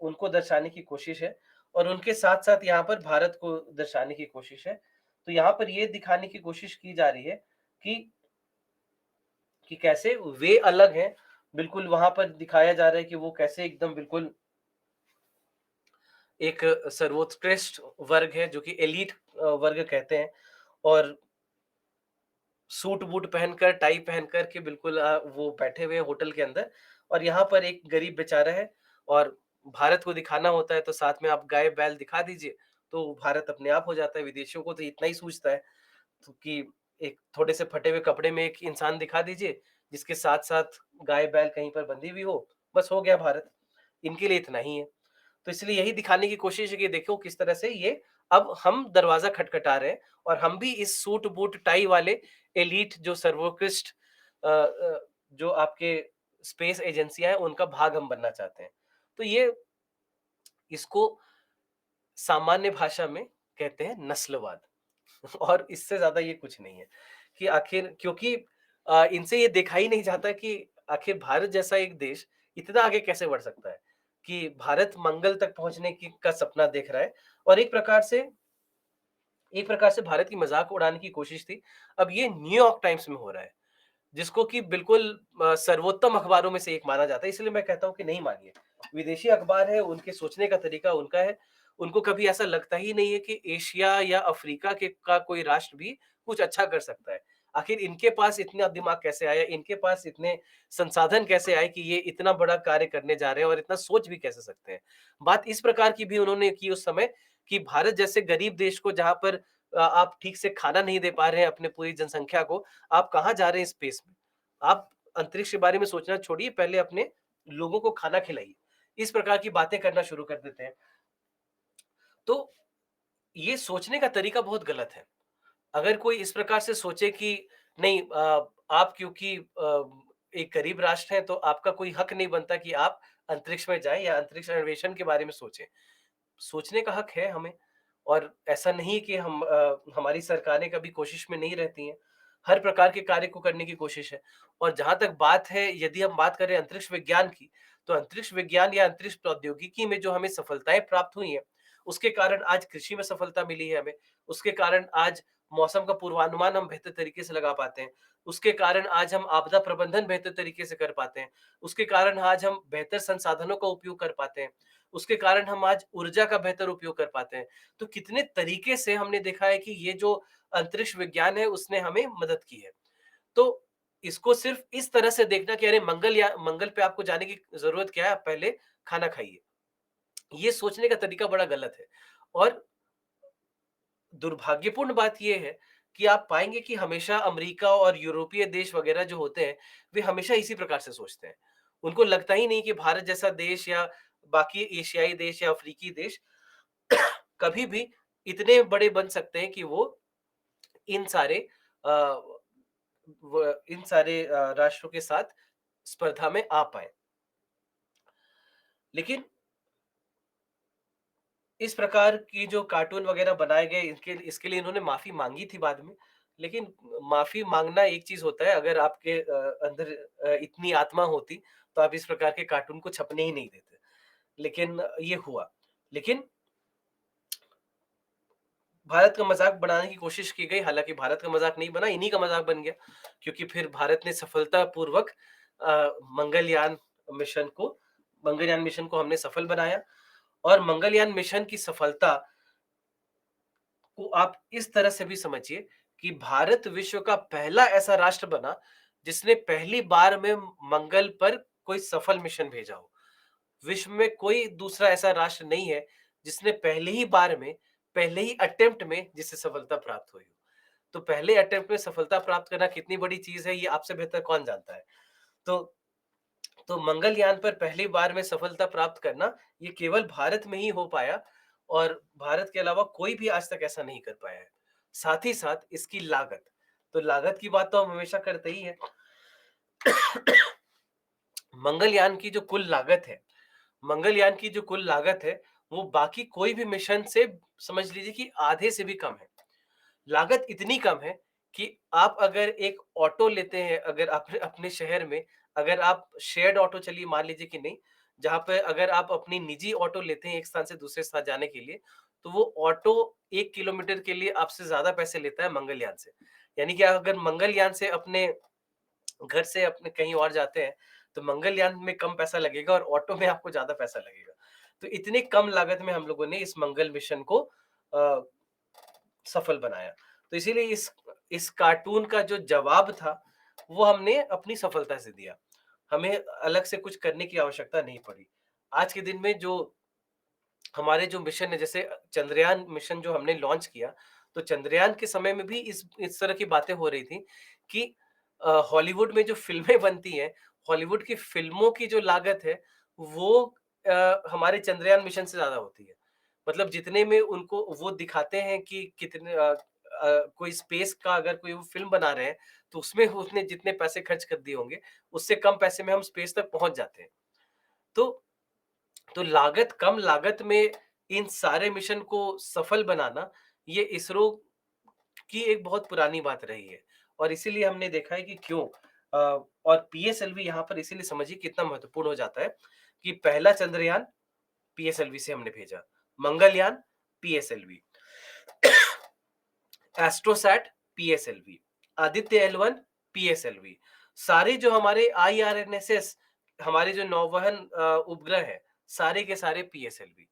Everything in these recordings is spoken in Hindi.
उनको दर्शाने की कोशिश है और उनके साथ-साथ यहाँ पर भारत को दर्शाने की कोशिश है। तो यहाँ पर ये दिखाने की कोशिश की जा रही है कि कैसे वे अलग हैं, बिल्कुल वहाँ पर दिखाया जा रहा है कि वो कैसे एकदम बिल्कुल एक सर्वोत्कृष्ट वर्ग है जो कि एलीट वर्ग कहते हैं और सूट-बूट पहनकर, टाई पहनकर के बिल्कुल वो बैठे हुए हैं होटल के अंदर और यहाँ पर एक गरीब बेचारा है और भारत को दिखाना होता है तो साथ में आप गाय-बैल दिखा दीजिए, तो भारत अपने आप हो जाता है। विदेशियों को तो इतना ही सूझता है तो कि एक थोड़े से फटे हुए कपड़े में एक इंसान दिखा दीजिए, जिसके साथ-साथ गाय-बैल कहीं पर बंधी हुई हो, बस हो गया भारत। इनके लिए इतना ही है। तो इसलिए यही दिखाने की कोशिश है कि देखो किस तरह से ये अब हम दरवाजा खटखटा रहे हैं और हम भी इस सूट बूट टाई वाले एलीट जो सर्वोत्कृष्ट जो आपके स्पेस एजेंसियां हैं उनका भाग हम बनना चाहते हैं। तो ये इसको सामान्य भाषा में कहते हैं नस्लवाद। और इससे ज्यादा ये कुछ नहीं है कि आखिर क्योंकि इनसे ये देखा ही नहीं जाता कि आखिर भारत जैसा एक देश इतना आगे कैसे बढ़ सकता है कि भारत मंगल तक पहुंचने की का सपना देख रहा है और एक प्रकार से भारत की मजाक उड़ाने की कोशिश थी। अब ये न्यूयॉर्क टाइम्स में हो रहा है जिसको कि बिल्कुल सर्वोत्तम अखबारों में से एक माना जाता है। इसलिए मैं कहता हूं कि नहीं मानिए। विदेशी अखबार है, उनके सोचने का तरीका उनका है। उनको कभी ऐसा लगता ही नहीं है कि एशिया या अफ्रीका के का कोई राष्ट्र भी कुछ अच्छा कर सकता है। आखिर इनके पास इतना दिमाग कैसे आया, इनके पास इतने संसाधन कैसे आए कि ये इतना बड़ा कार्य करने जा रहे हैं और इतना सोच भी कैसे सकते हैं। बात इस प्रकार की भी उन्होंने की उस समय कि भारत जैसे गरीब देश को जहां पर आप ठीक से खाना नहीं दे पा रहे हैं अपने पूरी जनसंख्या को, आप कहाँ जा रहे हैं स्पेस में? आप अंतरिक्ष के बारे में सोचना छोड़िए, पहले अपने लोगों को खाना खिलाइए। इस प्रकार की बातें करना शुरू कर देते हैं। तो ये सोचने का तरीका बहुत गलत है। अगर कोई इस प्रकार से सोचे कि नहीं आप क्योंकि एक गरीब राष्ट्र हैं तो आपका कोई हक नहीं बनता कि आप अंतरिक्ष में जाएँ या अंतरिक्ष अन्वेषण के बारे में सोचें। सोचने का हक है हमें और ऐसा नहीं कि हमारी सरकारें कभी कोशिश में नहीं रहती हैं। हर प्रकार के कार्य को करने की कोशिश है और जहाँ तक बात है यदि हम बात करें अंतरिक्ष विज्ञान की, तो अंतरिक्ष विज्ञान या अंतरिक्ष प्रौद्योगिकी में जो हमें सफलताएँ प्राप्त हुई हैं, उसके कारण आज कृषि में सफलता मिली है हमें। उसके कारण आज मौसम का पूर्वानुमान हम बेहतर तरीके से लगा पाते हैं। उसके कारण आज हम आपदा प्रबंधन बेहतर तरीके से कर पाते हैं। उसके कारण आज हम बेहतर संसाधनों का उपयोग कर पाते हैं। उसके कारण हम आज ऊर्जा का बेहतर उपयोग कर पाते हैं। तो कितने तरीके से हमने देखा है कि ये जो अंतरिक्ष विज्ञान है उसने हमें मदद की है। तो इसको सिर्फ इस तरह से देखना कि अरे मंगल पे आपको जाने की ज़रूरत क्या है? आप पहले खाना खाइए। ये सोचने का तरीका बड़ा गलत है और दुर्भाग्यपूर्ण बात ये है कि आप पाएँगे कि हमेशा अमेरिका और यूरोपीय देश वगैरह जो होते हैं, वे हमेशा इसी प्रकार से सोचते हैं। उनको लगता ही नहीं कि भारत जैसा देश या बाकी एशियाई देश या अफ्रीकी देश कभी भी इतने बड़े बन सकते हैं कि वो इन सारे अ, इन सारे राष्ट्रों के साथ स्पर्धा में आ पाए। लेकिन इस प्रकार की जो कार्टून वगैरह बनाए गए इनके इसके लिए इन्होंने माफी मांगी थी बाद में। लेकिन माफी मांगना एक चीज होता है, अगर आपके अंदर इतनी आत्मा होती तो आप इस प्रकार के कार्टून को छपने ही नहीं देते। लेकिन ये हुआ। लेकिन भारत का मज़ाक बनाने की कोशिश की गई, हालाँकि भारत का मज़ाक नहीं बना, इन्हीं का मज़ाक बन गया। क्योंकि फिर भारत ने सफलतापूर्वक मंगलयान मिशन को मंगलयान मिशन को हमने सफल बनाया और मंगलयान मिशन की सफलता को आप इस तरह से भी समझिए कि भारत विश्व का पहला ऐसा राष्ट्र बना, जिसने पहली बार में मंगल पर कोई सफल मिशन भेजा हो। विश्व में कोई दूसरा ऐसा राष्ट्र नहीं है जिसने पहले ही बार में, पहले ही अटेम्प्ट में जिसे सफलता प्राप्त हुई हो। तो पहले अटेम्प्ट में सफलता प्राप्त करना कितनी बड़ी चीज है, ये आपसे बेहतर कौन जानता है। तो मंगलयान पर पहली बार में सफलता प्राप्त करना ये केवल भारत में ही हो पाया और भारत के अलावा कोई भी आज तक ऐसा नहीं कर पाया है। साथ ही साथ इसकी लागत, तो लागत की बात तो हम हमेशा करते ही हैं। मंगलयान की जो कुल लागत है, मंगलयान की जो कुल लागत है, वो बाकी कोई भी मिशन से समझ लीजिए कि आधे से भी कम है। लागत इतनी कम है कि आप अगर एक ऑटो लेते हैं, अगर अपने अपने शहर में, अगर आप शेयर्ड ऑटो चलिए मान लीजिए कि नहीं, जहाँ पे अगर आप अपनी निजी ऑटो लेते हैं एक स्थान से दूसरे स्थान जाने के लिए, तो वो ऑटो 1 किलोमीटर के लिए आपसे ज़्यादा पैसे लेता है मंगलयान से। यानी कि आप अगर मंगलयान से अपने घर से अपने कहीं और जाते हैं, तो मंगलयान में कम पैसा लगेगा और ऑटो में आपको ज़्यादा पैसा लगेगा। तो इतनी कम लागत में हम लोगों ने इस मंगल मिशन को अ, सफल बनाया। तो इसीलिए इस कार्टून का जो जवाब था, वो हमने अपनी सफलता से दिया। हमें अलग से कुछ करने की आवश्यकता नहीं पड़ी। आज के दिन में जो हमारे जो मिशन है, जैसे चंद्रयान मिशन जो हमने लॉन्च किया, तो चंद्रयान के समय में भी इस तरह की बातें हो रही थी कि हॉलीवुड में जो फ़िल्में बनती हैं, हॉलीवुड की फ़िल्मों की जो लागत है, वो हमारे चंद्रयान मिशन से ज़्यादा होती है। मतलब जितने में उनको वो दिखाते हैं कि कितने कोई स्पेस का अगर कोई वो फ़िल्म बना रहे हैं, तो उसमें उसने जितने पैसे खर्च कर दिए होंगे, उससे कम पैसे में हम स्पेस तक पहुँच जाते हैं। तो लागत कम लागत में इन सारे मिशन को सफल बनाना, ये इसरो की एक बहुत पुरानी बात रही है और इसीलिए हमने देखा है कि क्यों और पीएसएलवी यहाँ पर इसीलिए समझिए कितना महत्वपूर्ण हो जाता है कि पहला चंद्रयान पीएसएलवी से हमने भेजा, Mangalyaan PSLV, AstroSat PSLV, Aditya L 1 PSLV, सारे जो हमारे आईआरएनएसएस हमारे जो नौवहन उपग्रह है, सारे के सारे पीएसएलवी।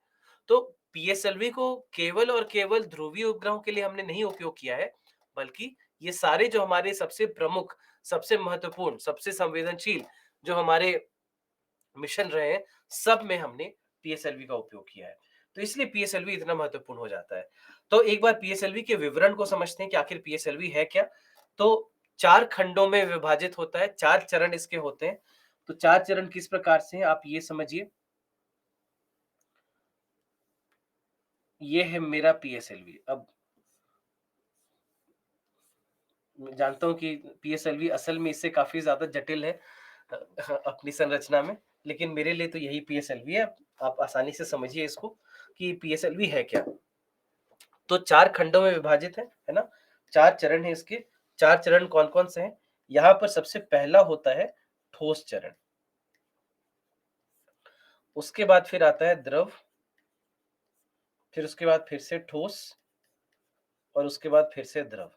तो पीएसएलवी को केवल और केवल ध्रुवीय उपग्रहों के लिए हमने नहीं उपयोग किया है, बल्कि ये सारे जो हमारे सबसे प्रमुख, सबसे महत्वपूर्ण, सबसे संवेदनशील जो हमारे मिशन रहे हैं, सब में हमने पीएसएलवी का उपयोग किया है। तो इसलिए पीएसएलवी इतना महत्वपूर्ण हो जाता है। तो एक बार पीएसएलवी के विवरण को समझते हैं कि आखिर पीएसएलवी है क्या? तो 4 खंडों में विभाजित होता है, 4 चरण इसके होते हैं। तो 4 चरण किस प्रकार से हैं, आप ये समझिए। ये है मेरा पीएसएलवी। अब मैं जानता हूँ कि पीएसएलवी असल में इससे काफ़ी ज़्यादा जटिल है अपनी संरचना में, लेकिन मेरे लिए तो यही पीएसएलवी है। आप आसानी से समझिए इसको कि पीएसएलवी है क्या? तो 4 खंडों में विभाजित है ना? 4 चरण हैं इसके। 4 चरण कौन-कौन से हैं? यहाँ पर सबसे पहला होता है ठोस चरण, उसके बाद फिर आता है द्रव, फिर उसके बाद फिर से ठोस और उसके बाद फिर से द्रव।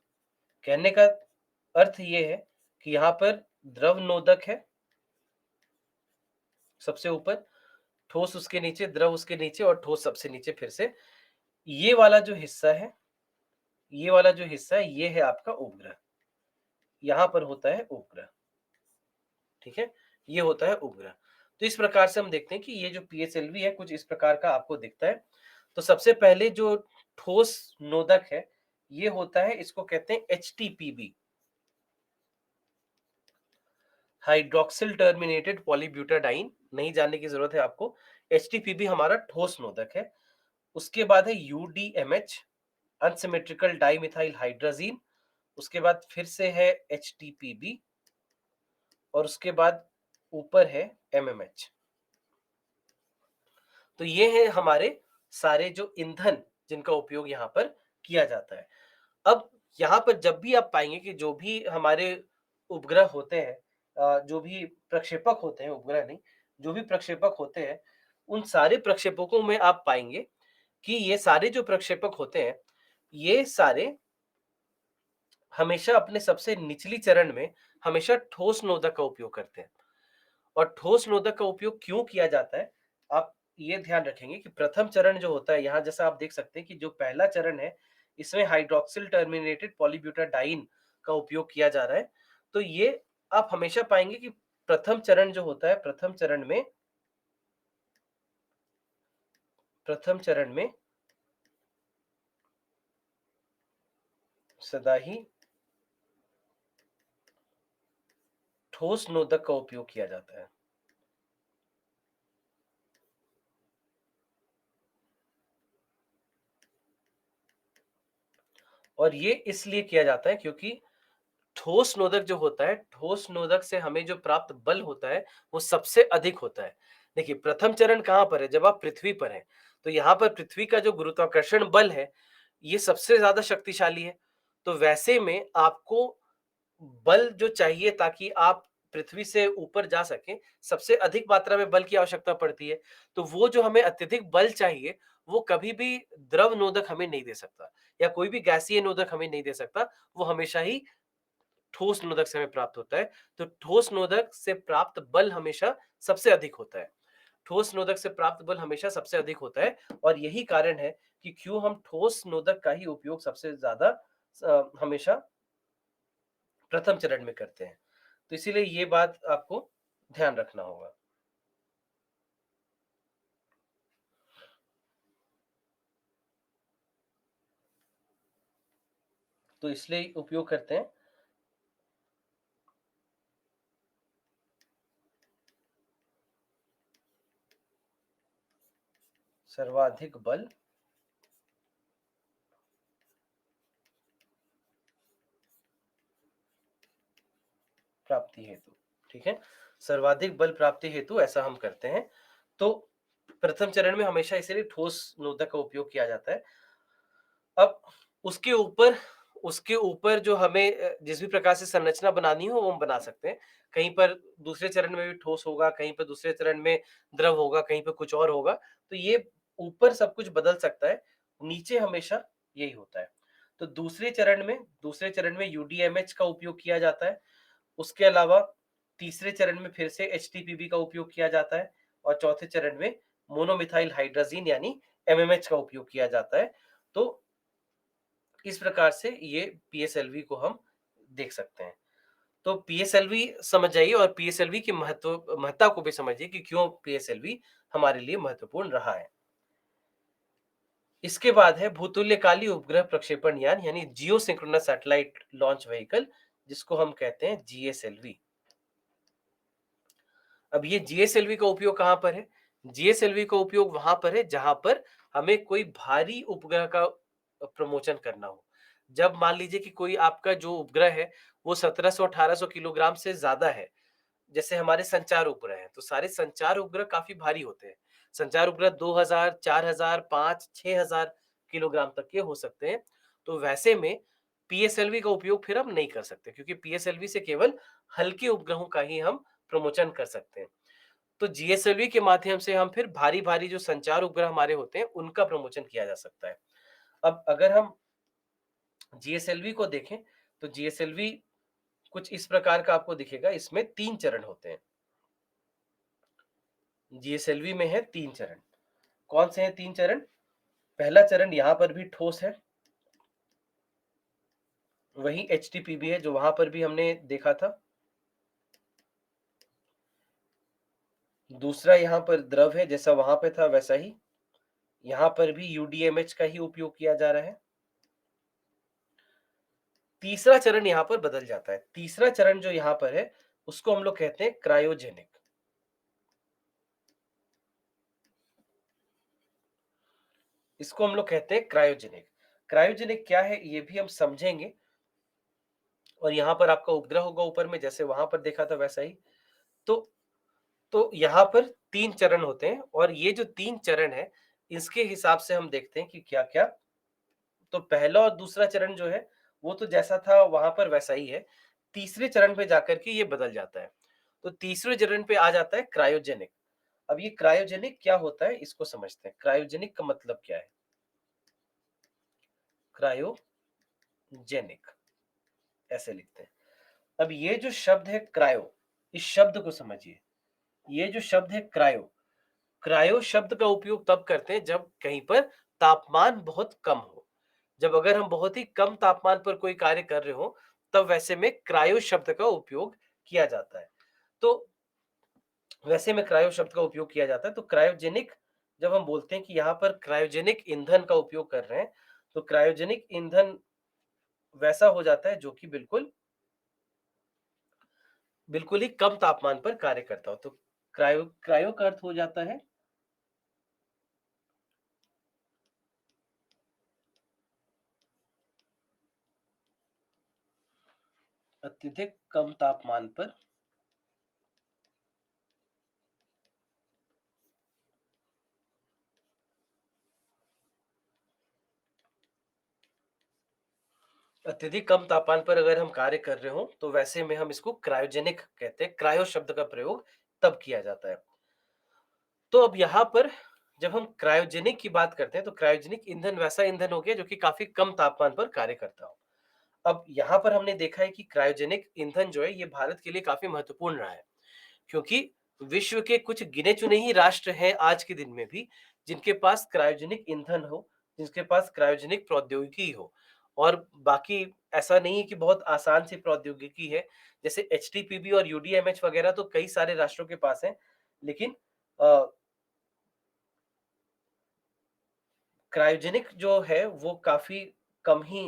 कहने का अर्थ ये है कि यहाँ पर द्रव नोदक है सबसे ऊपर, ठोस उसके नीचे, द्रव उसके नीचे और ठोस सबसे नीचे फिर से। ये वाला जो हिस्सा है, ये वाला जो हिस्सा है, ये है आपका उपग्रह। यहाँ पर होता है उपग्रह, ठीक है? ये होता है उपग्रह। तो इस प्रकार से हम देखते हैं कि ये जो पीएसएलवी है, कुछ इस प्रकार का आपको दिखता है। तो सबसे पहले जो ठोस नोदक है, ये होता है, इसको कहते हैं एचटीपीबी, हाइड्रॉक्सिल टर्मिनेटेड पॉलीब्यूटाडाइन। नहीं जानने की ज़रूरत है आपको। एचटीपीबी हमारा ठोस नोदक है। उसके बाद है यूडीएमएच, अनसिमेट्रिकल डाइमिथाइल हाइड्राज़ीन। उसके बाद फिर से है एचटीपीबी और उसके बाद ऊपर है एमएमएच। तो ये हैं हमारे सारे जो ईंधन जिनका उपयोग यहाँ पर किया जाता है। अब यहाँ पर जब भी आप पाएँगे कि जो भी हमारे उपग्रह होते हैं, जो भी प्रक्षेपक होते हैं, उपग्रह नहीं, जो भी प्रक्षेपक होते हैं, उन सारे प्रक्षेपकों में आप पाएँगे कि ये सारे जो प्रक्षेपक होते हैं, ये सारे हमेशा अपने सबसे निचली चरण में हमेशा ठोस नोदक का उपयोग करते हैं। और ठोस नोदक का उपयोग क्यों किया जाता है, आप ये ध्यान रखेंगे कि प्रथम चरण जो होता है, यहाँ जैसा आप देख सकते हैं कि जो पहला चरण है, इसमें हाइड्रॉक्सिल टर्मिनेटेड पॉलीब्यूटाडाइन का उपयोग किया जा रहा है। तो ये आप हमेशा पाएँगे कि प्रथम चरण जो होता है, प्रथम चरण में सदा ही ठोस नोदक का उपयोग किया जाता है। और ये इसलिए किया जाता है क्योंकि ठोस नोदक जो होता है, ठोस नोदक से हमें जो प्राप्त बल होता है, वो सबसे अधिक होता है। देखिए, प्रथम चरण कहाँ पर है? जब आप पृथ्वी पर हैं, तो यहाँ पर पृथ्वी का जो गुरुत्वाकर्षण बल है, ये सबसे ज़्यादा शक्तिशाली है। तो वैसे में आपको बल जो चाहिए ताकि आप पृथ्वी से ऊपर जा सकें, सबसे अधिक मात्रा में बल की आवश्यकता पड़ती है। तो वो जो हमें अत्यधिक बल चाहिए, वो कभी भी द्रव नोदक हमें नहीं दे सकता या कोई भी गैसीय नोदक हमें नहीं दे सकता, वो हमेशा ही ठोस नोदक से हमें प्राप्त होता है। तो ठोस नोदक से प्राप्त बल हमेशा सबसे अधिक होता है। ठोस नोदक से प्राप्त बल हमेशा सबसे अधिक होता है और यही कारण है कि क्यों हम ठोस नोदक का ही उपयोग सबसे ज़्यादा हमेशा प्रथम चरण में करते हैं। तो इसीलिए ये बात आपको ध्यान रखना होगा। तो इसलिए उपयोग करते हैं सर्वाधिक बल प्राप्ति हेतु, ठीक है? सर्वाधिक बल प्राप्ति हेतु ऐसा हम करते हैं। तो प्रथम चरण में हमेशा इसीलिए ठोस नोदक का उपयोग किया जाता है। अब उसके ऊपर उसके ऊपर जो हमें जिस भी प्रकार से संरचना बनानी हो वो हम बना सकते हैं। कहीं पर दूसरे चरण में भी ठोस होगा, कहीं पर दूसरे चरण में द्रव होगा, कहीं पे कुछ और होगा। तो ये ऊपर सब कुछ बदल सकता है, नीचे हमेशा यही होता है। तो दूसरे चरण में यूडीएमएच का उपयोग किया जाता है। उसके अलावा तीसरे चरण में फिर से एचटीपीबी का उपयोग किया जाता है और चौथे चरण में मोनोमिथाइल हाइड्राज़ीन यानी एमएमएच का उपयोग किया जाता है। तो इस प्रकार से ये पीएसएलवी को हम देख सकते हैं। तो पीएसएलवी समझ जाइए और पीएसएलवी की महत्ता को भी समझिए कि क्यों पीएसएलवी हमारे लिए महत्वपूर्ण रहा है। इसके बाद है भूतुल्यकाली उपग्रह प्रक्षेपण यान यानी जियो सिंक्रोनस सैटेलाइट लॉन्च व्हीकल, जिसको हम कहते हैं जीएसएलवी। अब ये जीएसएलवी का उपयोग कहाँ पर है? जीएसएलवी का उपयोग वहां पर है जहां पर हमें कोई भारी उपग्रह का प्रमोशन करना हो। जब मान लीजिए कि कोई आपका जो उपग्रह है वो 1700-1800 किलोग्राम से ज्यादा है, जैसे हमारे संचार उपग्रह हैं, तो सारे संचार उपग्रह काफी भारी होते हैं। संचार उपग्रह 2000, 4000, 5, 6000 किलोग्राम तक के हो सकते हैं। तो वैसे में पीएसएलवी का उपयोग फिर हम नहीं कर सकते क्योंकि पीएसएलवी से केवल हल्के उपग्रहों का ही हम प्रमोशन कर सकते हैं। तो जीएसएलवी के माध्यम से हम फिर भारी-भारी जो संचार उपग्रह हमारे होते हैं, उनका प्रमोशन किया जा सकता है। अब अगर हम जीएसएलवी को देखें, तो जीएसएलवी कुछ इस प्रकार का आपको दिखेगा, इसमें 3 चरण होते हैं। जीएसएलवी में है 3 चरण। कौन से हैं 3 चरण? पहला चरण यहाँ पर भी ठोस है, वही एचटीपीबी है जो वहां पर भी हमने देखा था। दूसरा यहाँ पर द्रव है, जैसा वहां पे था वैसा ही। यहाँ पर भी यूडीएमएच का ही उपयोग किया जा रहा है। तीसरा चरण यहाँ पर बदल जाता है। तीसरा चरण जो यहाँ पर है, उसको हम लोग कहते हैं क्रायोजेनिक। इसको हम लोग कहते हैं क्रायोजेनिक। क्रायोजेनिक क्या है ये भी हम समझेंगे और यहाँ पर आपका उपग्रह होगा ऊपर में, जैसे वहां पर देखा था वैसा ही। तो यहाँ पर 3 चरण होते हैं और ये जो 3 चरण है, इसके हिसाब से हम देखते हैं कि क्या-क्या। तो पहला और दूसरा चरण जो है, वो तो जैसा था वहां पर वैसा ही है। तीसरे चरण पे जाकर के ये बदल जाता है। तो तीसरे चरण पे आ जाता है क्रायोजेनिक। अब ये क्रायोजेनिक क्या होता है इसको समझते हैं। क्रायोजेनिक का मतलब क्या है? क्रायोजेनिक ऐसे लिखते हैं। अब ये जो शब्द है क्रायो, इस शब्द को समझिए। ये जो शब्द है क्रायो, क्रायो शब्द का उपयोग तब करते हैं जब कहीं पर तापमान बहुत कम हो। जब अगर हम बहुत ही कम तापमान पर कोई कार्य कर रहे हो, तब वैसे में क्रायो शब्द का उपयोग किया जाता है। तो वैसे में क्रायो शब्द का उपयोग किया जाता है। तो क्रायोजेनिक जब हम बोलते हैं कि यहाँ पर क्रायोजेनिक ईंधन का उपयोग कर रहे हैं, तो क्रायोजेनिक ईंधन वैसा हो जाता है जो कि बिल्कुल बिल्कुल ही कम तापमान पर कार्य करता हो। तो क्रायो का अर्थ हो जाता है अत्यधिक कम तापमान पर अत्यधिक कम तापमान पर अगर हम कार्य कर रहे हों, तो वैसे में हम इसको क्रायोजेनिक कहते हैं। क्रायो शब्द का प्रयोग तब किया जाता है। तो अब यहाँ पर जब हम क्रायोजेनिक की बात करते हैं, तो क्रायोजेनिक ईंधन वैसा ईंधन हो गया जो कि काफ़ी कम तापमान पर कार्य करता हो। अब यहाँ पर हमने देखा है कि क्रायोजेनिक ईंधन जो है, ये भारत के लिए काफ़ी महत्वपूर्ण रहा है, क्योंकि विश्व के कुछ गिने-चुने ही राष्ट्र हैं आज के दिन में भी, जिनके पास क्रायोजेनिक ईंधन हो, जिनके पास क्रायोजेनिक प्रौद्योगिकी हो। और बाकी ऐसा नहीं है कि बहुत आसान सी प्रौद्योगिकी है, जैसे एचटीपीबी और यूडीएमएच वगैरह तो कई सारे राष्ट्रों के पास हैं, लेकिन अ, क्रायोजेनिक जो है वो काफ़ी कम ही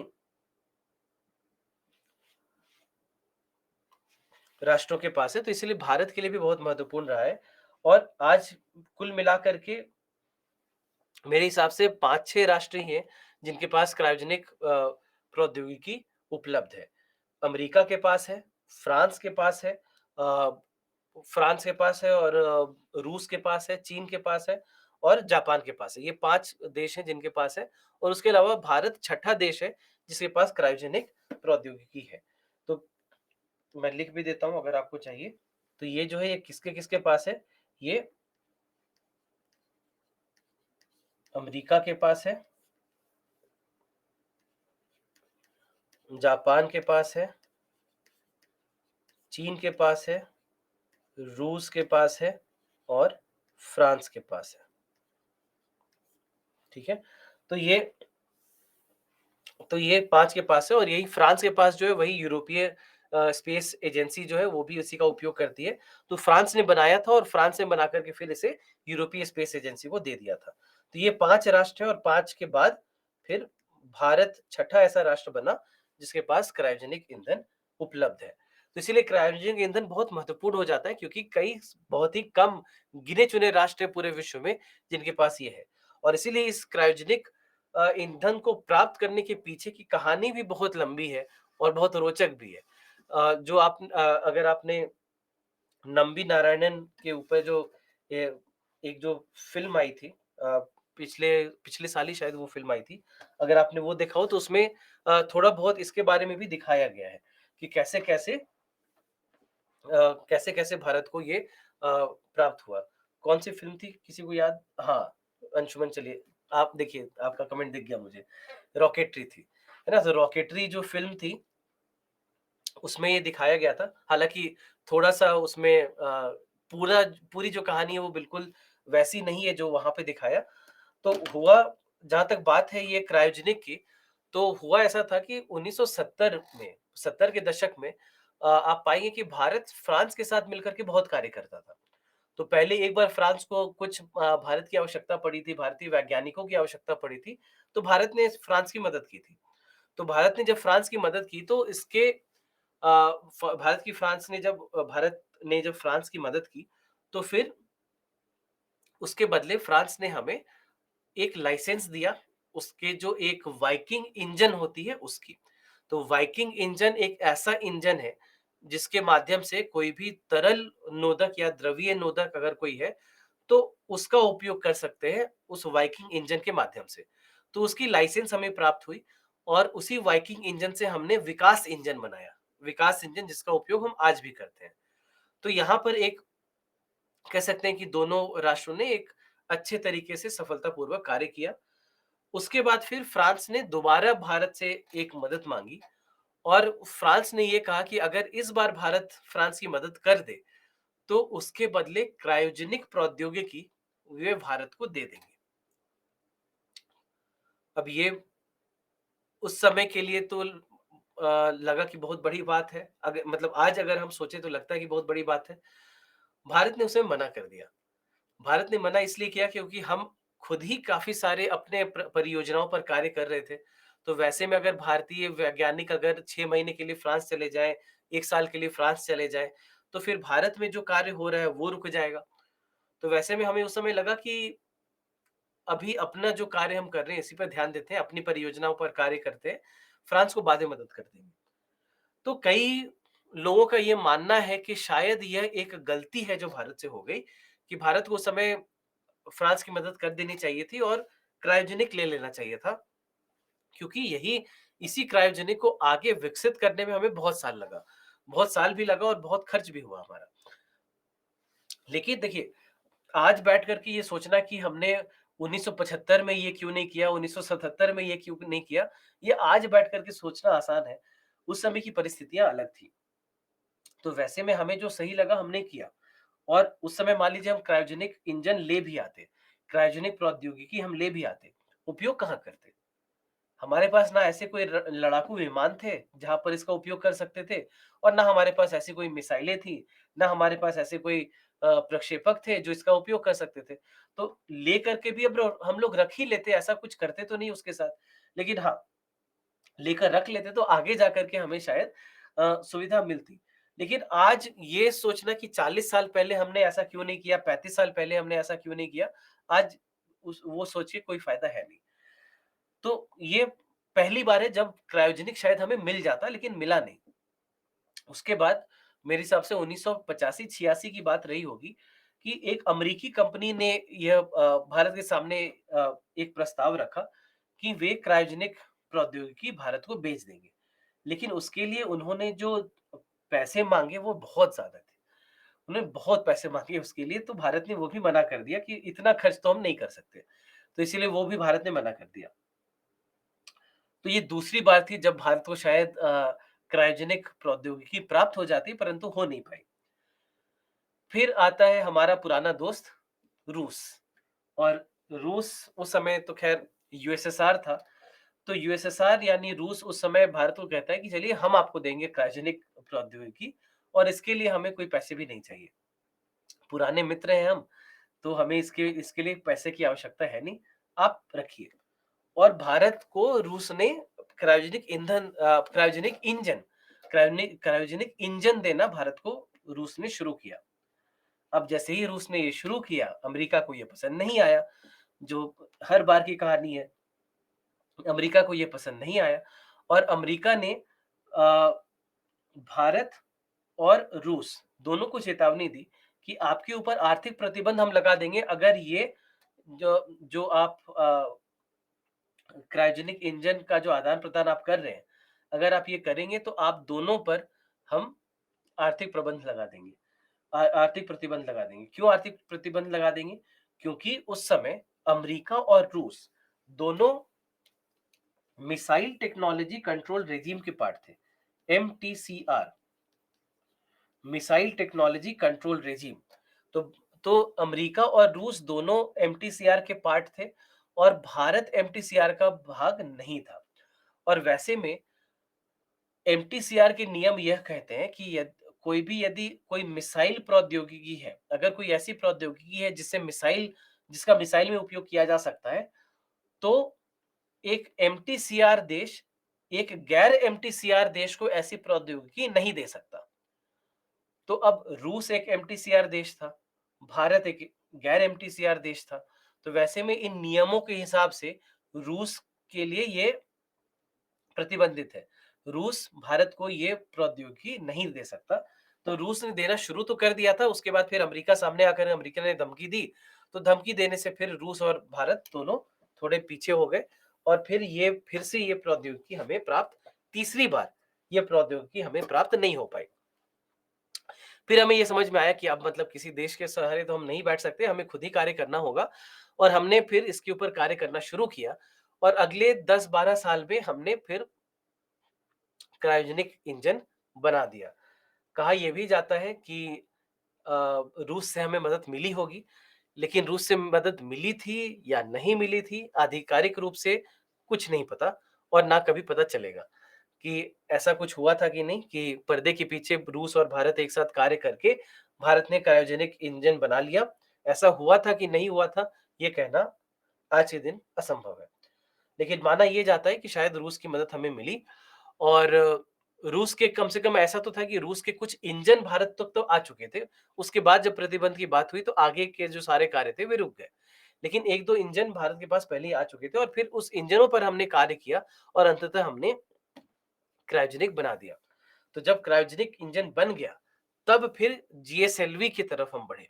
राष्ट्रों के पास है, तो इसीलिए भारत के लिए भी बहुत महत्वपूर्ण रहा है। और आज कुल मिलाकर के मेरे हिसाब से 5-6 राष्ट्र ही हैं, जिनके पास क्रायोजेनिक प्रौद्योगिकी उपलब्ध है। अमेरिका के पास है, फ्रांस के पास है, फ्रांस के पास है, और रूस के पास है, चीन के पास है और जापान के पास है। ये 5 देश हैं जिनके पास है, और उसके अलावा भारत छठा देश है जिसके पास क्रायोजेनिक प्रौद्योगिकी है। तो मैं लिख भी देता हूँ अगर आपको चाहिए। तो ये जो है, ये किसके-किसके पास है? ये अमेरिका के पास है, जापान के पास है, चीन के पास है, रूस के पास है और फ्रांस के पास है। ठीक है? तो ये 5 के पास है, और यही फ्रांस के पास जो है, वही यूरोपीय स्पेस एजेंसी जो है वो भी उसी का उपयोग करती है। तो फ्रांस ने बनाया था, और फ्रांस ने बना कर के फिर इसे यूरोपीय स्पेस एजेंसी को दे दिया था। तो ये 5 राष्ट्र हैं, और 5 के बाद फिर भारत छठा ऐसा राष्ट्र बना जिसके पास क्रायोजेनिक ईंधन उपलब्ध है। तो इसीलिए क्रायोजेनिक ईंधन बहुत महत्वपूर्ण हो जाता है, क्योंकि कई बहुत ही कम गिने-चुने राष्ट्र हैं पूरे विश्व में जिनके पास ये है। और इसीलिए इस क्रायोजेनिक ईंधन को प्राप्त करने के पीछे की कहानी भी बहुत लंबी है और बहुत रोचक भी है। अगर आपने नम्बी नारायणन के ऊपर जो ये एक जो फ़िल्म आई थी, पिछले पिछले साल ही शायद वो फ़िल्म आई थी। अगर आपने वो देखा हो, तो उसमें थोड़ा बहुत इसके बारे में भी दिखाया गया है कि कैसे-कैसे कैसे-कैसे भारत को ये प्राप्त हुआ। कौन-सी फ़िल्म थी, किसी को याद? हाँ, अंशुमन, चलिए आप देखिए, आपका कमेंट दिख गया मुझे। रॉकेटरी थी, है ना? तो रॉकेटरी जो फ़िल्म थी, उसमें ये दिखाया गया था। हालाँकि थोड़ा-सा उसमें पूरी जो कहानी है वो बिल्कुल वैसी नहीं है जो वहाँ पे दिखाया। तो हुआ, जहाँ तक बात है ये क्रायोजेनिक की, तो हुआ ऐसा था कि 1970 में, 70 के दशक में आप पाएँगे कि भारत फ्रांस के साथ मिलकर के बहुत कार्य करता था। तो पहले एक बार फ्रांस को कुछ भारत की आवश्यकता पड़ी थी, भारतीय वैज्ञानिकों की आवश्यकता पड़ी थी, तो भारत ने फ्रांस की मदद की थी। तो भारत ने जब फ्रांस की मदद की, तो इसके भारत ने जब फ्रांस की मदद की, तो फिर उसके बदले फ्रांस ने हमें एक लाइसेंस दिया, उसके जो एक वाइकिंग इंजन होती है उसकी। तो वाइकिंग इंजन एक ऐसा इंजन है, जिसके माध्यम से कोई भी तरल नोदक या द्रवीय नोदक अगर कोई है, तो उसका उपयोग कर सकते हैं उस वाइकिंग इंजन के माध्यम से। तो उसकी लाइसेंस हमें प्राप्त हुई, और उसी वाइकिंग इंजन से हमने विकास इंजन बनाया। विकास इंजन जिसका उपयोग हम आज भी करते हैं। तो यहाँ पर एक कह सकते हैं कि दोनों राष्ट्रों ने एक अच्छे तरीके से सफलतापूर्वक कार्य किया। उसके बाद फिर फ्रांस ने दोबारा भारत से एक मदद माँगी, और फ्रांस ने ये कहा कि अगर इस बार भारत फ्रांस की मदद कर दे, तो उसके बदले क्रायोजेनिक प्रौद्योगिकी वे भारत को दे देंगे। अब ये उस समय के लिए तो लगा कि बहुत बड़ी बात है। अगर मतलब आज अगर हम सोचे तो लगता है कि बहुत बड़ी बात है। भारत ने उसे मना कर दिया। भारत ने मना इसलिए किया क्योंकि हम खुद ही काफ़ी सारे अपने परियोजनाओं पर कार्य कर रहे थे। तो वैसे में अगर भारतीय वैज्ञानिक अगर 6 महीने के लिए फ्रांस चले जाएँ, 1 साल के लिए फ्रांस चले जाएँ, तो फिर भारत में जो कार्य हो रहा है वो रुक जाएगा। तो वैसे में हमें उस समय लगा कि अभी अपना जो कार्य हम कर रहे हैं इसी पर ध्यान देते हैं, अपनी परियोजनाओं पर कार्य करते हैं, फ्रांस को बाद में मदद कर देंगे। तो कई लोगों का ये मानना है कि शायद यह एक गलती है जो भारत से हो गई, कि भारत को उस समय फ्रांस की मदद कर देनी चाहिए थी और क्रायोजेनिक ले लेना चाहिए था, क्योंकि यही इसी क्रायोजेनिक को आगे विकसित करने में हमें बहुत साल लगा। बहुत साल भी लगा और बहुत खर्च भी हुआ हमारा। लेकिन देखिए, आज बैठ कर के ये सोचना कि हमने 1975 में ये क्यों नहीं किया, 1977 में ये क्यों नहीं किया, ये आज बैठ कर के सोचना आसान है। उस समय की परिस्थितियाँ अलग थी। तो वैसे में हमें जो सही लगा हमने किया। और उस समय मान लीजिए हम क्रायोजेनिक इंजन ले भी आते, क्रायोजेनिक प्रौद्योगिकी हम ले भी आते, उपयोग कहाँ करते? हमारे पास ना ऐसे कोई लड़ाकू विमान थे, जहाँ पर इसका उपयोग कर सकते थे और ना हमारे पास ऐसी कोई मिसाइलें थी, ना हमारे पास ऐसे कोई प्रक्षेपक थे जो इसका उपयोग कर सकते थे। तो लेकर के भी अब हम लोग रख ही लेते, ऐसा कुछ करते तो नहीं उसके साथ। लेकिन हाँ, लेकर रख लेते तो आगे जाकर के हमें शायद सुविधा मिलती। लेकिन आज ये सोचना कि 40 साल पहले हमने ऐसा क्यों नहीं किया, 35 साल पहले हमने ऐसा क्यों नहीं किया, आज उस वो सोचिए कोई फ़ायदा है नहीं। तो ये पहली बार है जब क्रायोजेनिक शायद हमें मिल जाता, लेकिन मिला नहीं। उसके बाद मेरे हिसाब से 1985-86 की बात रही होगी कि एक अमेरिकी कंपनी ने यह भारत के सामने एक प्रस्ताव रखा कि वे क्रायोजेनिक प्रौद्योगिकी भारत को बेच देंगे। लेकिन उसके लिए उन्होंने जो पैसे माँगे वो बहुत ज़्यादा थे। उन्होंने बहुत पैसे माँगे उसके लिए, तो भारत ने वो भी मना कर दिया कि इतना खर्च तो हम नहीं कर सकते। तो इसीलिए वो भी भारत ने मना कर दिया। तो ये दूसरी बार थी जब भारत को शायद क्रायोजेनिक प्रौद्योगिकी प्राप्त हो जाती, परंतु हो नहीं पाई। फिर आता है हमारा पुराना दोस्त रूस। और रूस उस समय तो ख़ैर यूएसएसआर था। तो यूएसएसआर यानी रूस उस समय भारत को कहता है कि चलिए हम आपको देंगे क्रायोजेनिक प्रौद्योगिकी और इसके लिए हमें कोई पैसे भी नहीं चाहिए। पुराने मित्र हैं हम, तो हमें इसके लिए पैसे की आवश्यकता है नहीं, आप रखिए। और भारत को रूस ने क्रायोजेनिक इंजन देना भारत को रूस ने शुरू किया। अब जैसे ही रूस ने ये शुरू किया, अमेरिका को ये पसंद नहीं आया, जो हर बार की कहानी है। अमेरिका को ये पसंद नहीं आया और अमेरिका ने भारत और रूस दोनों को चेतावनी दी कि आपके ऊपर आर्थिक प्रतिबंध हम लगा देंगे अगर ये जो जो आप क्रायोजेनिक इंजन का जो आदान-प्रदान आप कर रहे हैं, अगर आप ये करेंगे तो आप दोनों पर हम आर्थिक प्रबंध लगा देंगे। आर्थिक प्रतिबंध लगा देंगे। क्यों आर्थिक प्रतिबंध लगा देंगे? क्योंकि उस समय अमेरिका और रूस दोनों मिसाइल टेक्नोलॉजी कंट्रोल रेजिम के पार्ट थे, MTCR, missile technology control regime. तो तो अमेरिका और रूस दोनों एमटीसीआर के पार्ट थे और भारत एमटीसीआर का भाग नहीं था। और वैसे में एमटीसीआर के नियम यह कहते हैं कि यदि कोई मिसाइल प्रौद्योगिकी है, अगर कोई ऐसी प्रौद्योगिकी है जिसका मिसाइल में उपयोग किया जा सकता है, तो एक एमटीसीआर देश एक गैर एमटीसीआर देश को ऐसी प्रौद्योगिकी नहीं दे सकता। तो अब रूस एक एमटीसीआर देश था, भारत एक गैर एमटीसीआर देश था। तो वैसे में इन नियमों के हिसाब से रूस के लिए ये प्रतिबंधित है। रूस भारत को ये प्रौद्योगिकी नहीं दे सकता। तो रूस ने देना शुरू तो कर दिया था, उसके बाद फिर अमेरिका सामने आकर अमेरिका ने धमकी दी। तो धमकी देने से फिर रूस और भारत दोनों थोड़े पीछे हो गए और फिर से ये प्रौद्योगिकी हमें प्राप्त तीसरी बार ये प्रौद्योगिकी हमें प्राप्त नहीं हो पाई। फिर हमें ये समझ में आया कि अब मतलब किसी देश के सहारे तो हम नहीं बैठ सकते, हमें खुद ही कार्य करना होगा और हमने फिर इसके ऊपर कार्य करना शुरू किया और अगले 10-12 साल में हमने फिर क्रायोजेनिक इंजन बना दिया। कहा यह भी जाता है कि रूस से हमें मदद मिली होगी, लेकिन रूस से मदद मिली थी या नहीं मिली थी, आधिकारिक रूप से कुछ नहीं पता और ना कभी पता चलेगा कि ऐसा कुछ हुआ था कि नहीं कि पर्दे के पीछे रूस और भारत एक साथ कार्य करके भारत ने क्रायोजेनिक इंजन बना लिया। ऐसा हुआ था कि नहीं हुआ था, ये कहना आज के दिन असंभव है। लेकिन माना ये जाता है कि शायद रूस की मदद हमें मिली और रूस के कम से कम ऐसा तो था कि रूस के कुछ इंजन भारत तक तो आ चुके थे। उसके बाद जब प्रतिबंध की बात हुई तो आगे के जो सारे कार्य थे वे रुक गए। लेकिन 1-2 इंजन भारत के पास पहले ही आ चुके थे और फिर उस इंजनों पर हमने कार्य किया और अंततः हमने क्रायोजेनिक बना दिया। तो जब क्रायोजेनिक इंजन बन गया, तब फिर जीएसएलवी की तरफ हम बढ़े।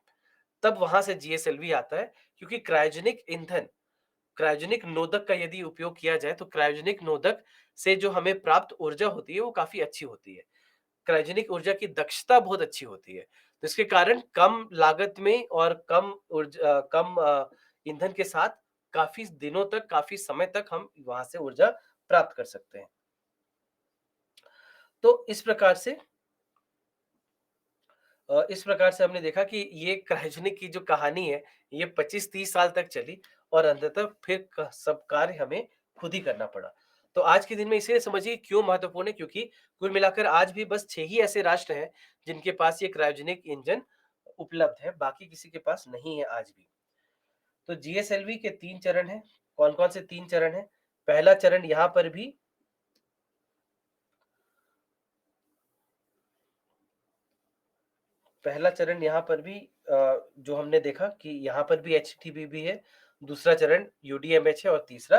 तब वहाँ से जीएसएलवी आता है क्योंकि क्रायोजेनिक ईंधन क्रायोजेनिक नोदक का यदि उपयोग किया जाए तो क्रायोजेनिक नोदक से जो हमें प्राप्त ऊर्जा होती है वो काफ़ी अच्छी होती है। क्रायोजेनिक ऊर्जा की दक्षता बहुत अच्छी होती है। तो इसके कारण कम लागत में और कम ईंधन के साथ काफ़ी दिनों तक, काफ़ी समय तक हम वहाँ से ऊर्जा प्राप्त कर सकते हैं। तो इस प्रकार से हमने देखा कि ये क्रायोजेनिक की जो कहानी है, ये 25-30 साल तक चली और अंततः फिर क सब कार्य हमें खुद ही करना पड़ा। तो आज के दिन में इसीलिए समझिए क्यों महत्वपूर्ण है, क्योंकि कुल मिलाकर आज भी बस 6 ही ऐसे राष्ट्र हैं, जिनके पास ये क्रायोजेनिक इंजन उपलब्ध है, बाकी किसी के पास नहीं है आज भी। तो जीएसएलवी के 3 चरण हैं। कौन-कौन से 3 चरण हैं? पहला चरण यहाँ पर भी पहला चरण यहाँ पर भी जो हमने देखा कि यहाँ पर भी एचटीबीबी है, दूसरा चरण यूडीएमएच है और तीसरा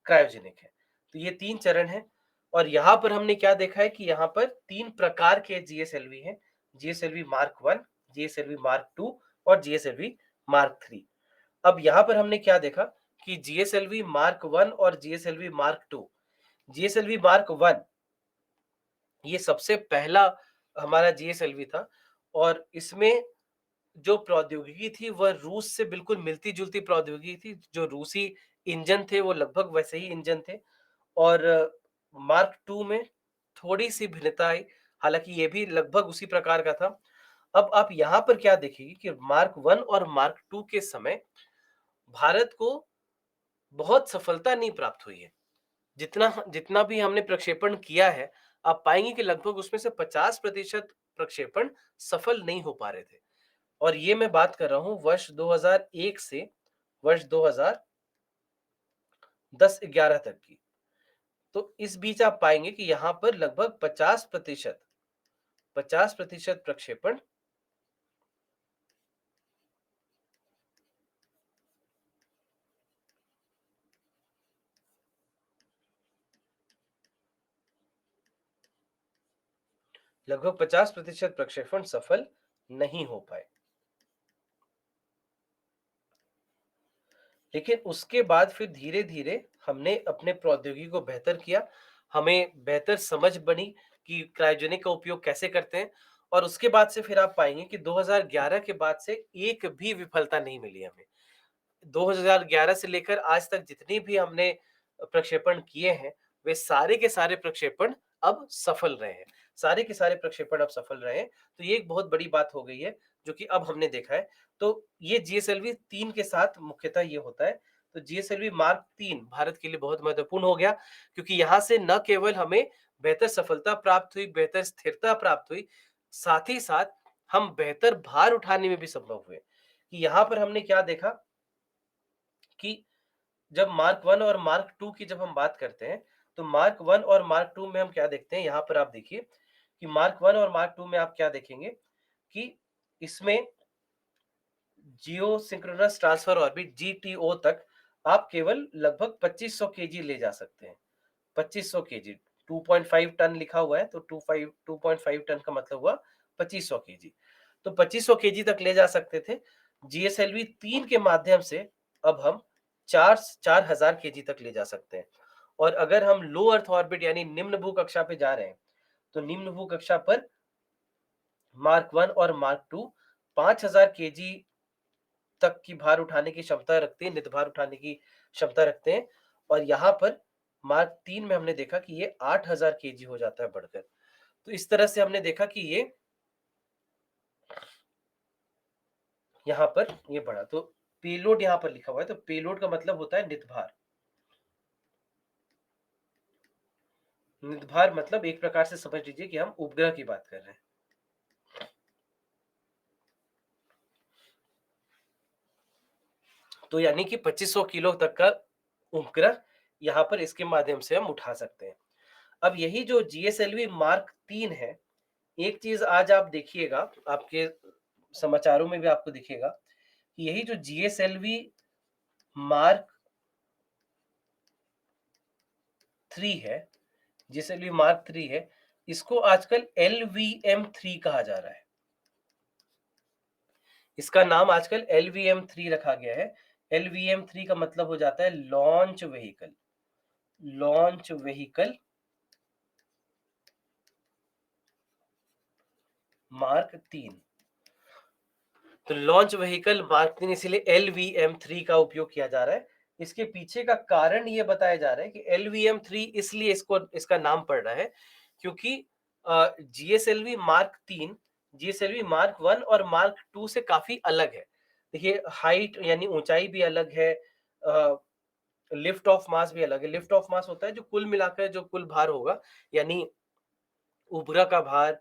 क्रायोजेनिक है। तो ये 3 चरण हैं और यहाँ पर हमने क्या देखा है कि यहाँ पर 3 प्रकार के जीएसएलवी हैं। जीएसएलवी मार्क 1, जीएसएलवी मार्क 2 और जीएसएलवी मार्क 3। अब यहाँ पर हमने क्या देखा कि जीएसएलवी मार्क 1 और जीएसएलवी मार्क 2, जीएसएलवी मार्क 1 ये सबसे पहला हमारा जीएसएलवी था और इसमें जो प्रौद्योगिकी थी वह रूस से बिल्कुल मिलती-जुलती प्रौद्योगिकी थी। जो रूसी इंजन थे वो लगभग वैसे ही इंजन थे और मार्क 2 में थोड़ी-सी भिन्नता आई, हालाँकि ये भी लगभग उसी प्रकार का था। अब आप यहाँ पर क्या देखेंगे कि मार्क 1 और मार्क 2 के समय भारत को बहुत सफलता नहीं प्राप्त हुई है। जितना जितना भी हमने प्रक्षेपण किया है, आप पाएँगे कि लगभग उसमें से 50% प्रक्षेपण सफल नहीं हो पा रहे थे। और ये मैं बात कर रहा हूँ वर्ष 2001 से वर्ष 2010-11 तक की। तो इस बीच आप पाएँगे कि यहाँ पर लगभग 50% प्रक्षेपण लगभग 50% प्रक्षेपण सफल नहीं हो पाए। लेकिन उसके बाद फिर धीरे-धीरे हमने अपने प्रौद्योगिकी को बेहतर किया, हमें बेहतर समझ बनी कि क्रायोजेनिक का उपयोग कैसे करते हैं और उसके बाद से फिर आप पाएँगे कि 2011 के बाद से एक भी विफलता नहीं मिली हमें। 2011 से लेकर आज तक जितनी भी हमने प्रक्षेपण किए हैं, वे सारे के सारे प्रक्षेपण अब सफल रहे हैं। सारे के सारे प्रक्षेपण अब सफल रहे हैं, तो ये एक बहुत बड़ी बात हो गई है, जो कि अब हमने देखा है। तो ये जीएसएलवी 3 के साथ मुख्यतः ये होता है। तो जीएसएलवी मार्क 3 भारत के लिए बहुत महत्वपूर्ण हो गया, क्योंकि यहाँ से न केवल हमें बेहतर सफलता प्राप्त हुई, बेहतर स्थिरता प्राप्त हुई, साथ ही साथ हम बेहतर भार उठाने में भी संभव हुए। कि यहाँ पर हमने क्या देखा कि जब मार्क 1 और मार्क 2 की जब हम बात करते हैं, तो मार्क 1 और मार्क 2 में हम क्या देखते हैं, यहाँ पर आप देखिए कि मार्क 1 और मार्क 2 में आप क्या देखेंगे कि इसमें जियो सिंक्रोनस ट्रांसफर ऑर्बिट जीटीओ तक आप केवल लगभग 2500 केजी ले जा सकते हैं। 2500 केजी, 2.5 टन लिखा हुआ है तो 2.5 टन का मतलब हुआ 2500 केजी। तो 2500 केजी तक ले जा सकते थे। जीएसएलवी 3 के माध्यम से अब हम 4000 केजी तक ले जा सकते हैं। और अगर हम लो अर्थ ऑर्बिट यानी निम्न भू कक्षा पे जा रहे हैं, तो निम्न भू कक्षा पर मार्क 1 और मार्क 2 5000 केजी तक की भार उठाने की क्षमता रखते हैं, नित भार उठाने की क्षमता रखते हैं और यहाँ पर मार्क 3 में हमने देखा कि ये 8000 केजी हो जाता है बढ़कर। तो इस तरह से हमने देखा कि ये यहाँ पर ये बढ़ा। तो पेलोड यहाँ पर लिखा हुआ है, तो पेलोड का मतलब होता है नित भार। नित भार मतलब एक प्रकार से समझ लीजिए कि हम उपग्रह की बात कर रहे हैं। तो यानी कि 2500 किलो तक का उपग्रह यहाँ पर इसके माध्यम से हम उठा सकते हैं। अब यही जो जीएसएलवी मार्क 3 है, एक चीज आज आप देखिएगा, आपके समाचारों में भी आपको दिखेगा कि यही जो जीएसएलवी मार्क 3 है, जीएसएलवी मार्क 3 है, इसको आजकल एलवीएम 3 कहा जा रहा है। इसका नाम आजकल एलवीएम 3 रखा गया है। LVM-3 का मतलब हो जाता है launch vehicle, launch vehicle mark 3। तो लॉन्च व्हीकल मार्क 3 इसीलिए LVM-3 का उपयोग किया जा रहा है। इसके पीछे का कारण ये बताया जा रहा है कि LVM-3 इसलिए इसको इसका नाम पड़ रहा है क्योंकि GSLV मार्क 3 GSLV मार्क 1 और मार्क 2 से काफी अलग है। देखिए हाइट यानी ऊंचाई भी अलग है, लिफ्ट ऑफ मास भी अलग है। लिफ्ट ऑफ मास होता है जो कुल मिलाकर जो कुल भार होगा, यानी उपग्रह का भार,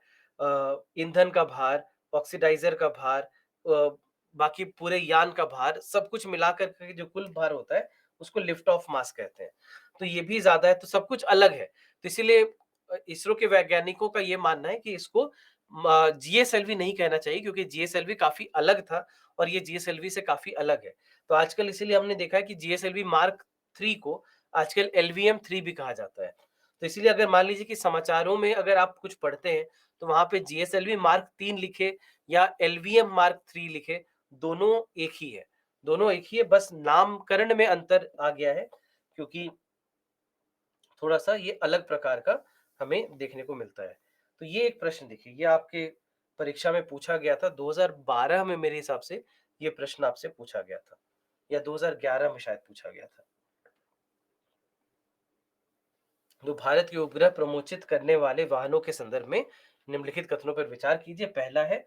ईंधन का भार, ऑक्सीडाइजर का भार, बाकी पूरे यान का भार, सब कुछ मिलाकर के जो कुल भार होता है उसको लिफ्ट ऑफ मास कहते हैं। तो ये भी ज्यादा है, तो सब कुछ अलग है। तो इसीलिए इसरो के वैज्ञानिकों का ये मानना है कि इसको जीएसएलवी नहीं कहना चाहिए क्योंकि जीएसएलवी काफी अलग था और ये जीएसएलवी से काफी अलग है। तो आजकल इसीलिए हमने देखा है कि जीएसएलवी मार्क 3 को आजकल LVM-3 भी कहा जाता है। तो इसीलिए अगर मान लीजिए कि समाचारों में अगर आप कुछ पढ़ते हैं तो वहां पे जीएसएलवी मार्क 3 लिखे या एलवीएम मार्क 3 लिखे, दोनों एक ही है। दोनों एक ही है, बस नामकरण में अंतर आ गया है क्योंकि थोड़ा सा ये अलग प्रकार का हमें देखने को मिलता है। तो ये एक प्रश्न देखिए, ये आपके परीक्षा में पूछा गया था 2012 में, मेरे हिसाब से ये प्रश्न आपसे पूछा गया था या 2011 में शायद पूछा गया था। तो भारत के उपग्रह प्रमोचित करने वाले वाहनों के संदर्भ में निम्नलिखित कथनों पर विचार कीजिए। पहला है,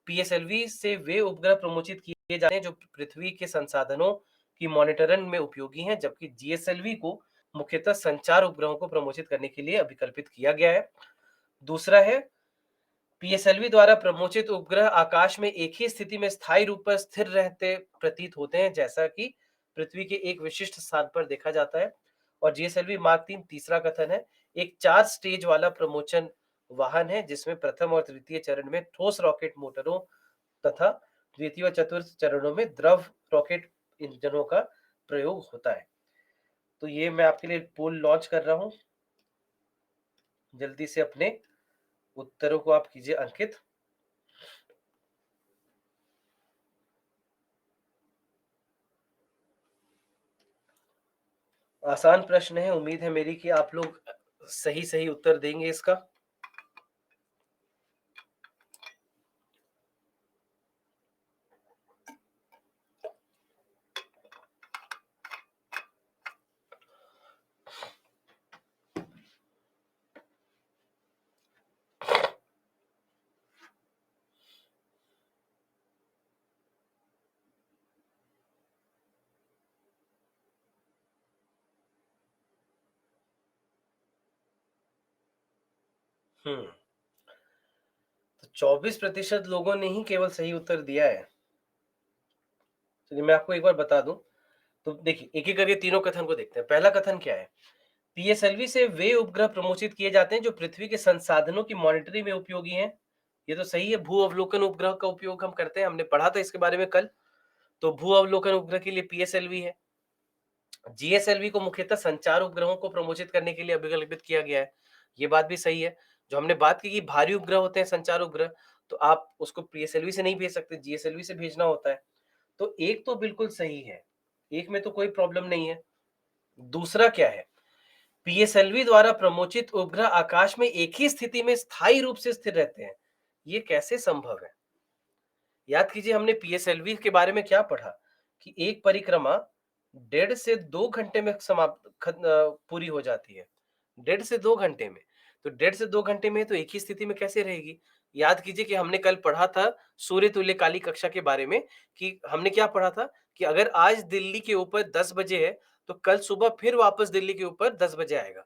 पीएसएलवी से वे उपग्रह प्रमोचित किए जाते हैं जो पृथ्वी के संसाधनों की मॉनिटरिंग में उपयोगी हैं, जबकि जीएसएलवी को मुख्यतः संचार उपग्रहों को प्रमोचित करने के लिए अभिकल्पित किया गया है। दूसरा है, पीएसएलवी द्वारा प्रमोचित उपग्रह आकाश में एक ही स्थिति में स्थायी रूप पर स्थिर रहते प्रतीत होते हैं, जैसा कि पृथ्वी के एक विशिष्ट स्थान पर देखा जाता है। और जीएसएलवी मार्क 3 तीसरा कथन है, एक 4 स्टेज वाला प्रमोचन वाहन है जिसमें प्रथम और तृतीय चरण में ठोस रॉकेट मोटरों तथा द्वितीय व चतुर्थ चरणों में द्रव रॉकेट इंजनों का प्रयोग होता है। तो ये मैं आपके लिए पोल लॉन्च कर रहा हूं, जल्दी से अपने उत्तरों को आप कीजिए अंकित। आसान प्रश्न है, उम्मीद है मेरी कि आप लोग सही सही उत्तर देंगे इसका। हम्म तो 24% लोगों ने ही केवल सही उत्तर दिया है। तो मैं आपको एक बार बता दूं, तो देखिए एक एक करके तीनों कथन को देखते हैं। पहला कथन क्या है, पीएसएलवी से वे उपग्रह प्रमोचित किए जाते हैं जो पृथ्वी के संसाधनों की मॉनिटरिंग में उपयोगी हैं। ये तो सही है, भू अवलोकन उपग्रह का उपयोग हम करते हैं, हमने पढ़ा था इसके बारे में कल। तो भू अवलोकन उपग्रह के लिए पीएसएलवी है। जीएसएलवी को मुख्यतः संचार उपग्रहों को प्रमोचित करने के लिए अभिकल्पित किया गया है। ये बात भी सही है। जो हमने बात की कि भारी उपग्रह होते हैं संचार उपग्रह, तो आप उसको पीएसएलवी से नहीं भेज सकते, जीएसएलवी से भेजना होता है। तो एक तो बिल्कुल सही है, एक में तो कोई प्रॉब्लम नहीं है। दूसरा क्या है, पीएसएलवी द्वारा प्रमोचित उपग्रह आकाश में एक ही स्थिति में स्थायी रूप से स्थिर रहते हैं। ये कैसे संभव है? याद कीजिए हमने पीएसएलवी के बारे में क्या पढ़ा कि एक परिक्रमा 1.5 से 2 घंटे में पूरी हो जाती है। 1.5 से 2 घंटे में, तो 1.5 से 2 घंटे में तो एक ही स्थिति में कैसे रहेगी? याद कीजिए कि हमने कल पढ़ा था सूर्य तुल्य काली कक्षा के बारे में, कि हमने क्या पढ़ा था कि अगर आज दिल्ली के ऊपर 10 बजे है तो कल सुबह फिर वापस दिल्ली के ऊपर 10 बजे आएगा।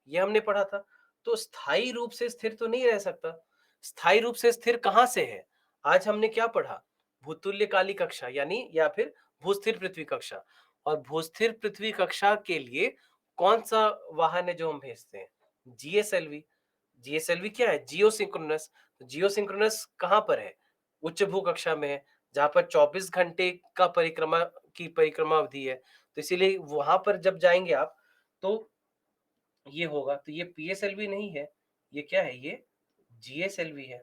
ये हमने पढ़ा था। तो स्थायी रूप से स्थिर तो नहीं रह सकता। स्थायी रूप से स्थिर कहां से है? आज हमने क्या पढ़ा? भूतुल्य काली कक्षा यानी या फिर भूस्थिर पृथ्वी कक्षा। और भूस्थिर पृथ्वी कक्षा के लिए कौन सा वाहन है जो हम भेजते हैं? जीएसएलवी। जीएसएलवी क्या है? जियो सिंक्रोनस। जियो सिंक्रोनस कहां पर है? उच्च भू कक्षा में है, जहां पर 24 घंटे का परिक्रमा अवधि है। तो इसीलिए वहां पर जब जाएंगे आप, तो ये होगा। तो ये पीएसएलवी नहीं है, ये क्या है? ये जीएसएलवी है।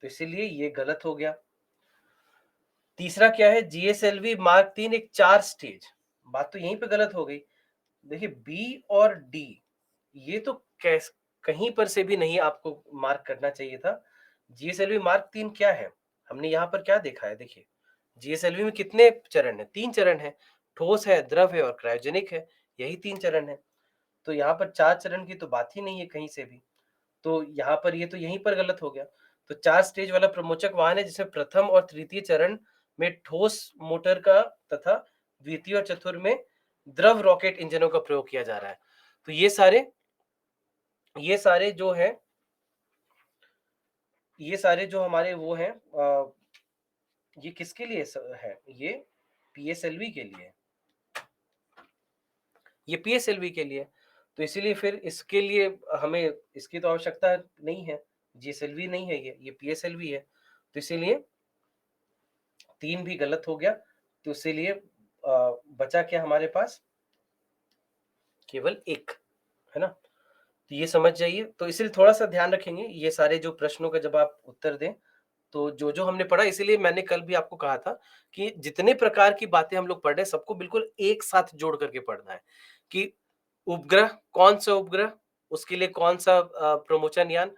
तो इसीलिए ये गलत हो गया। तीसरा क्या है, जीएसएलवी मार्क 3 एक 4 स्टेज। बात तो यहीं पे गलत हो गई। देखिए बी और डी ये तो कैस कहीं पर से भी नहीं आपको मार्क करना चाहिए था। जीएसएलवी मार्क 3 क्या है? हमने यहाँ पर क्या देखा है देखिए, जीएसएलवी में कितने चरण हैं? 3 चरण हैं। ठोस है, द्रव है और क्रायोजेनिक है। यही 3 चरण हैं। तो यहाँ पर 4 चरण की तो बात ही नहीं है कहीं से भी। तो यहाँ पर ये तो यहीं पर गलत हो गया। तो 4 स्टेज वाला प्रमोचक वाहन है जिसमें प्रथम और तृतीय चरण में ठोस मोटर का तथा द्वितीय और चतुर्थ में द्रव रॉकेट इंजनों का प्रयोग किया जा रहा है। तो ये सारे जो हैं, ये सारे जो हमारे वो हैं ये किसके लिए है? ये पीएसएलवी के लिए। ये पीएसएलवी के लिए। तो इसीलिए फिर इसके लिए हमें इसकी तो आवश्यकता नहीं है। जीएसएलवी नहीं है ये पीएसएलवी है। तो इसीलिए 3 भी गलत हो गया। तो इसीलिए बचा क्या हमारे पास? केवल 1, है ना? तो ये समझ जाइए। तो इसलिए थोड़ा-सा ध्यान रखेंगे ये सारे जो प्रश्नों का जब आप उत्तर दें, तो जो-जो हमने पढ़ा इसीलिए मैंने कल भी आपको कहा था कि जितने प्रकार की बातें हम लोग पढ़ रहे हैं सबको बिल्कुल एक साथ जोड़ करके पढ़ना है कि उपग्रह, कौन-सा उपग्रह, उसके लिए कौन-सा प्रमोचन यान,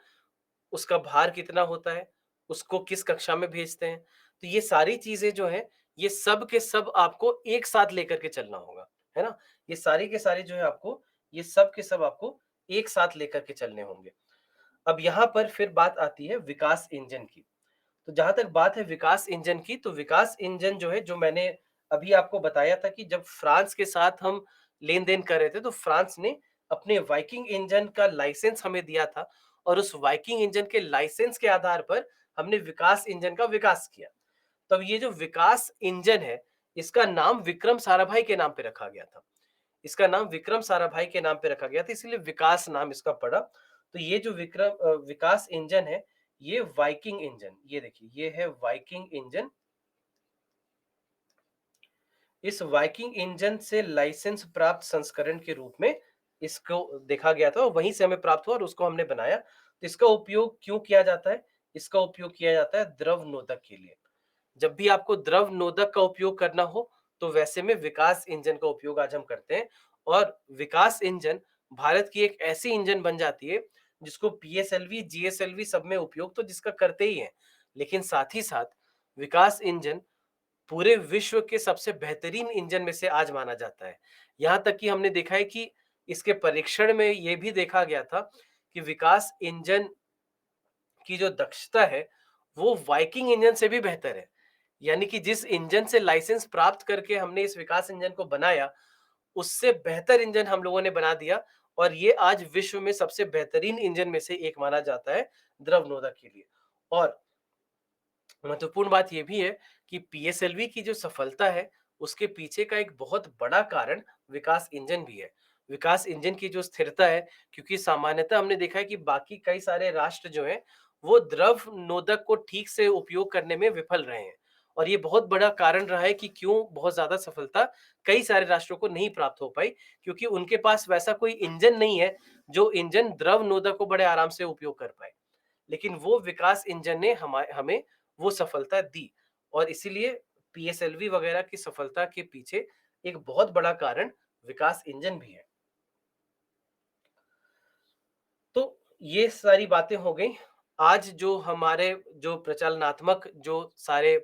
उसका भार कितना होता है, उसको किस कक्षा में भेजते हैं। तो ये सारी चीज़ें जो हैं, ये सब के सब आपको एक साथ लेकर के चलना होगा, है ना? ये सारे के सारे जो है आपको, ये सब के सब आपको एक साथ लेकर के चलने होंगे। अब यहाँ पर फिर बात आती है विकास इंजन की। तो जहाँ तक बात है विकास इंजन की, तो विकास इंजन जो है, जो मैंने अभी आपको बताया था कि जब फ्रांस के साथ हम लेन-देन कर रहे थे, तो फ्रांस ने अपने वाइकिंग इंजन का लाइसेंस हमें दिया था और उस वाइकिंग इंजन के लाइसेंस के आधार पर हमने विकास इंजन का विकास किया। तब ये जो विकास इंजन है, इसका नाम विक्रम साराभाई के नाम पे रखा गया था। इसका नाम विक्रम साराभाई के नाम पे रखा गया था, इसीलिए विकास नाम इसका पड़ा। तो ये जो विकास इंजन है, ये वाइकिंग इंजन, ये देखिए ये है वाइकिंग इंजन। इस वाइकिंग इंजन से लाइसेंस प्राप्त संस्करण के रूप में इसको देखा गया था और वहीं से हमें प्राप्त हुआ और उसको हमने बनाया। तो इसका उपयोग क्यों किया जाता है? इसका उपयोग किया जाता है द्रव नोदक के लिए। जब भी आपको द्रव नोदक का उपयोग करना हो, तो वैसे में विकास इंजन का उपयोग आज हम करते हैं और विकास इंजन भारत की एक ऐसी इंजन बन जाती है, जिसको पीएसएलवी, जीएसएलवी सब में उपयोग तो जिसका करते ही हैं। लेकिन साथ ही साथ विकास इंजन पूरे विश्व के सबसे बेहतरीन इंजन में से आज माना जाता है। यहाँ तक कि हमने देखा है कि इसके परीक्षण में ये भी देखा गया था कि विकास इंजन की जो दक्षता है, वो वाइकिंग इंजन से भी बेहतर है। यानी कि जिस इंजन से लाइसेंस प्राप्त करके हमने इस विकास इंजन को बनाया, उससे बेहतर इंजन हम लोगों ने बना दिया और ये आज विश्व में सबसे बेहतरीन इंजन में से एक माना जाता है द्रव-नोदक के लिए। और महत्वपूर्ण बात ये भी है कि पीएसएलवी की जो सफलता है, उसके पीछे का एक बहुत बड़ा कारण विकास इंजन भी है। विकास इंजन की जो स्थिरता है, क्योंकि सामान्यतः हमने देखा है कि बाकी कई सारे राष्ट्र जो हैं, वो द्रव नोदक को ठीक से उपयोग करने में विफल रहे हैं। और ये बहुत बड़ा कारण रहा है कि क्यों बहुत ज़्यादा सफलता कई सारे राष्ट्रों को नहीं प्राप्त हो पाई, क्योंकि उनके पास वैसा कोई इंजन नहीं है, जो इंजन द्रव नोदक को बड़े आराम से उपयोग कर पाए। लेकिन वो विकास इंजन ने हमें वो सफलता दी और इसीलिए पीएसएलवी वगैरह की सफलता के पीछे एक बहुत बड़ा कारण विकास इंजन भी है। तो ये सारी बातें हो गई। आज जो हमारे जो प्रचालनात्मक जो सारे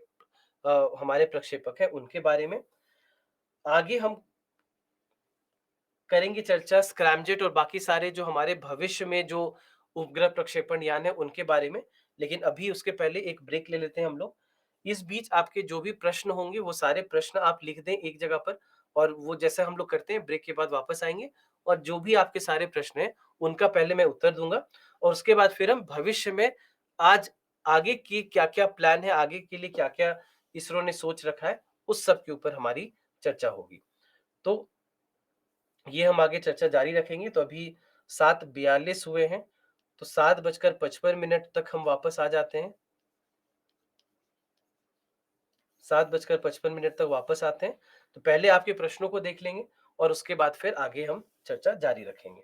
हमारे प्रक्षेपक हैं उनके बारे में। आगे हम करेंगे चर्चा स्क्रैमजेट और बाकी सारे जो हमारे भविष्य में जो उपग्रह प्रक्षेपण यान है उनके बारे में। लेकिन अभी उसके पहले एक ब्रेक ले लेते हैं हम लोग। इस बीच आपके जो भी प्रश्न होंगे वो सारे प्रश्न आप लिख दें एक जगह पर और वो जैसा हम लोग करते हैं ब्रेक के बाद वापस आएँगे और जो भी आपके सारे प्रश्न हैं उनका पहले मैं उत्तर दूँगा और उसके बाद फिर हम भविष्य में आज आगे की क्या-क्या प्लान है, आगे के लिए क्या-क्या इसरो ने सोच रखा है, उस सब के ऊपर हमारी चर्चा होगी। तो ये हम आगे चर्चा जारी रखेंगे। तो अभी 7:42 हुए हैं, तो 7:55 तक हम वापस आ जाते हैं। 7:55 तक वापस आते हैं। तो पहले आपके प्रश्नों को देख लेंगे और उसके बाद फिर आगे हम चर्चा जारी रखेंगे।